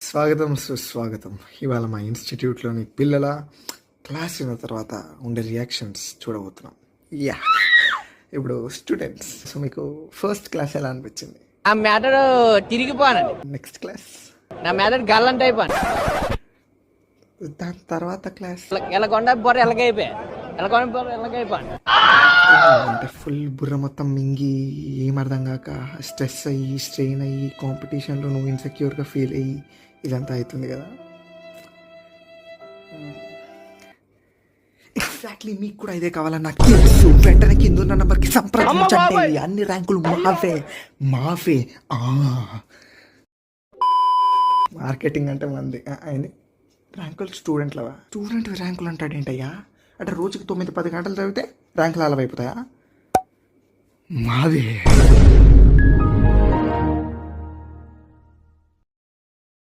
స్వాగతం సుస్వాగతం. ఇవాళ మా ఇన్స్టిట్యూట్లోని పిల్లల క్లాస్ విన్న తర్వాత ఉండే రియాక్షన్స్ చూడబోతున్నాం. యా ఇప్పుడు స్టూడెంట్స్, సో మీకు ఫస్ట్ క్లాస్ ఎలా అనిపించింది? ఆ మ్యాటర్ తిరిగిపోనండి. నెక్స్ట్ క్లాస్ నా మ్యాటర్ గల్లంట అయిపోయాను. దాని తర్వాత క్లాస్ ఎలాగొండ బొర్ర ఎలాగైపోయాను. అంటే ఫుల్ బుర్ర మొత్తం మింగి ఏం అర్థం కాక స్ట్రెస్ అయ్యి స్ట్రెయిన్ అయ్యి కాంపిటీషన్లో నువ్వు ఇన్సెక్యూర్గా ఫీల్ అయ్యి ఇదంతా అవుతుంది కదా. ఎగ్జాక్ట్లీ మీకు కూడా ఇదే కావాలని నాకు తెలుసు. వెంటనే కింద ఉన్న నంబర్కి సంప్రదించండి. అన్ని ర్యాంకులు మావే మావే. మార్కెటింగ్ అంటే మంది అయింది. ర్యాంకులు స్టూడెంట్ ర్యాంకులు అంటాడేంటయ్యా? అంటే రోజుకి 9-10 గంటలు చదివితే ర్యాంకులు అలా అయిపోతాయా? మావే.